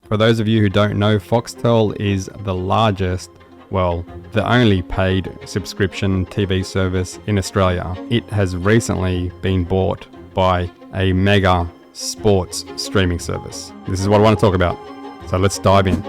For those of you who don't know, Foxtel is the largest, well, the only paid subscription TV service in Australia. It has recently been bought by a mega sports streaming service. This is what I want to talk about. So let's dive in.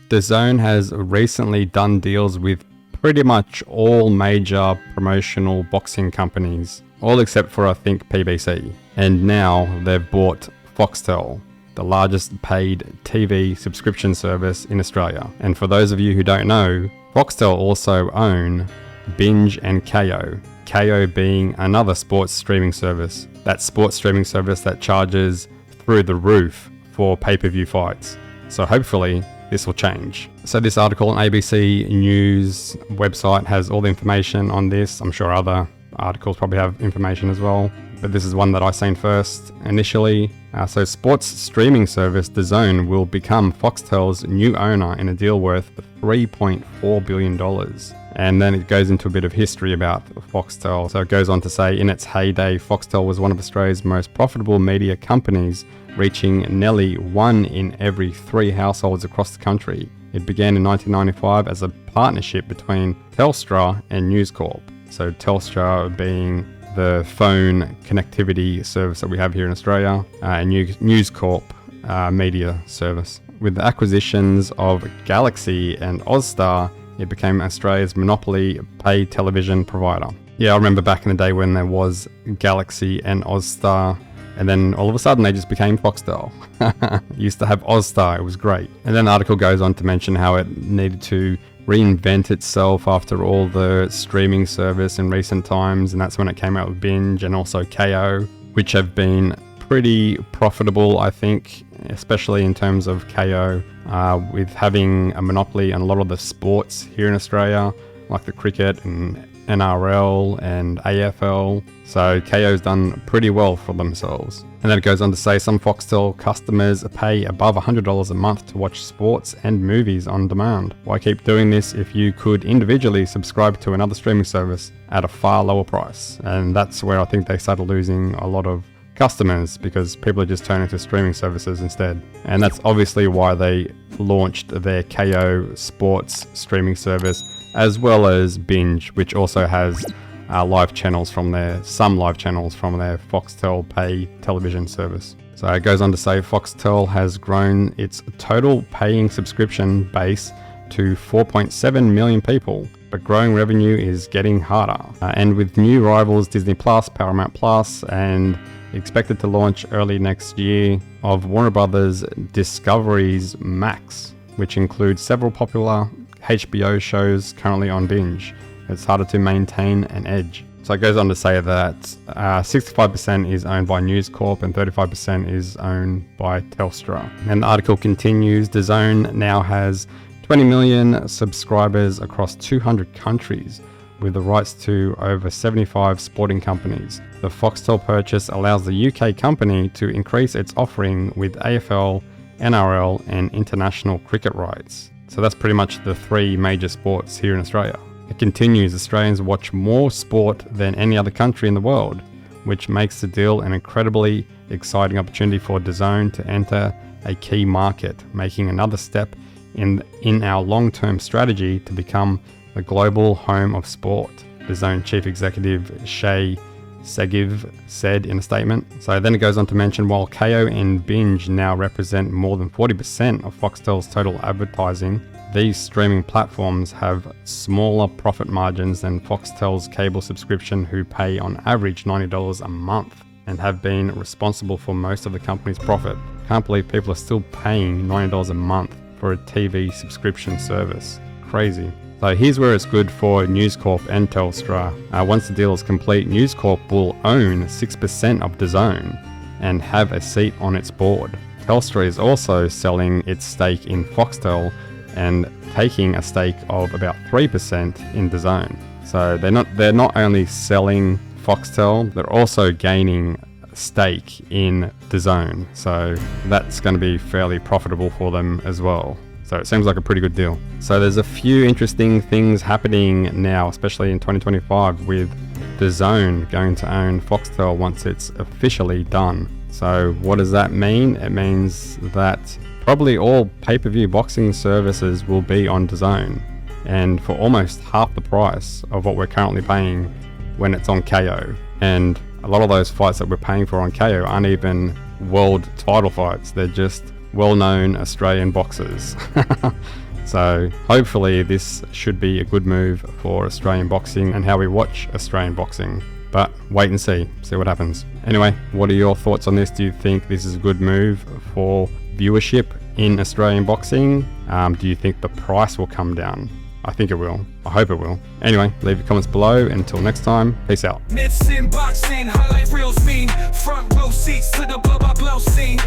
DAZN has recently done deals with pretty much all major promotional boxing companies, all except for I think PBC. And now they've bought Foxtel, the largest paid TV subscription service in Australia. And for those of you who don't know, Foxtel also own Binge and Kayo. Kayo being another sports streaming service. That sports streaming service that charges through the roof for pay-per-view fights. So hopefully this will change. So this article on ABC News website has all the information on this. I'm sure other articles probably have information as well, but this is one that I seen first initially. So sports streaming service DAZN will become Foxtel's new owner in a deal worth $3.4 billion. And then it goes into a bit of history about Foxtel. So it goes on to say, in its heyday, Foxtel was one of Australia's most profitable media companies, reaching nearly 1 in every 3 households across the country. It began in 1995 as a partnership between Telstra and News Corp. So Telstra being the phone connectivity service that we have here in Australia, and News Corp media service. With the acquisitions of Galaxy and Austar, it became Australia's monopoly pay television provider. Yeah, I remember back in the day when there was Galaxy and Austar, and then all of a sudden they just became Foxtel. Used to have Austar, it was great. And then the article goes on to mention how it needed to reinvent itself after all the streaming service in recent times, and that's when it came out with Binge and also Kayo, which have been pretty profitable, I think, especially in terms of Kayo, with having a monopoly on a lot of the sports here in Australia, like the cricket and NRL and AFL. So Kayo's done pretty well for themselves. And then it goes on to say some Foxtel customers pay above $100 a month to watch sports and movies on demand. Why keep doing this if you could individually subscribe to another streaming service at a far lower price? And that's where I think they started losing a lot of customers, because people are just turning to streaming services instead. And that's obviously why they launched their Kayo sports streaming service, as well as Binge, which also has live channels from their Foxtel pay television service. So it goes on to say Foxtel has grown its total paying subscription base to 4.7 million people, but growing revenue is getting harder. And with new rivals Disney Plus, Paramount Plus, and expected to launch early next year of Warner Brothers Discovery's Max, which includes several popular HBO shows currently on Binge, it's harder to maintain an edge. So it goes on to say that 65% is owned by News Corp and 35% is owned by Telstra. And the article continues, DAZN now has 20 million subscribers across 200 countries, with the rights to over 75 sporting companies. The Foxtel purchase allows the UK company to increase its offering with AFL, NRL and international cricket rights. So that's pretty much the 3 major sports here in Australia. It continues, Australians watch more sport than any other country in the world, which makes the deal an incredibly exciting opportunity for DAZN to enter a key market, making another step in our long-term strategy to become the global home of sport, DAZN Chief Executive Shay Segev said in a statement. So then it goes on to mention, while Kayo and Binge now represent more than 40% of Foxtel's total advertising, these streaming platforms have smaller profit margins than Foxtel's cable subscription, who pay on average $90 a month and have been responsible for most of the company's profit. Can't believe people are still paying $90 a month for a TV subscription service. Crazy. So here's where it's good for News Corp and Telstra. Once the deal is complete, News Corp will own 6% of DAZN and have a seat on its board. Telstra is also selling its stake in Foxtel and taking a stake of about 3% in DAZN. So they're not only selling Foxtel, they're also gaining a stake in DAZN. So that's going to be fairly profitable for them as well. So it seems like a pretty good deal. So there's a few interesting things happening now, especially in 2025, with DAZN going to own Foxtel once it's officially done. So what does that mean? It means that probably all pay-per-view boxing services will be on DAZN, and for almost half the price of what we're currently paying when it's on KO. And a lot of those fights that we're paying for on KO aren't even world title fights, they're just well-known Australian boxers. So hopefully this should be a good move for Australian boxing and how we watch Australian boxing. But wait and see what happens. Anyway, what are your thoughts on this? Do you think this is a good move for viewership in Australian boxing? Do you think the price will come down? I think it will. I hope it will. Anyway, leave your comments below. Until next time, peace out. Myths in boxing, highlight reels mean. Front row seats to the blow by blow scene.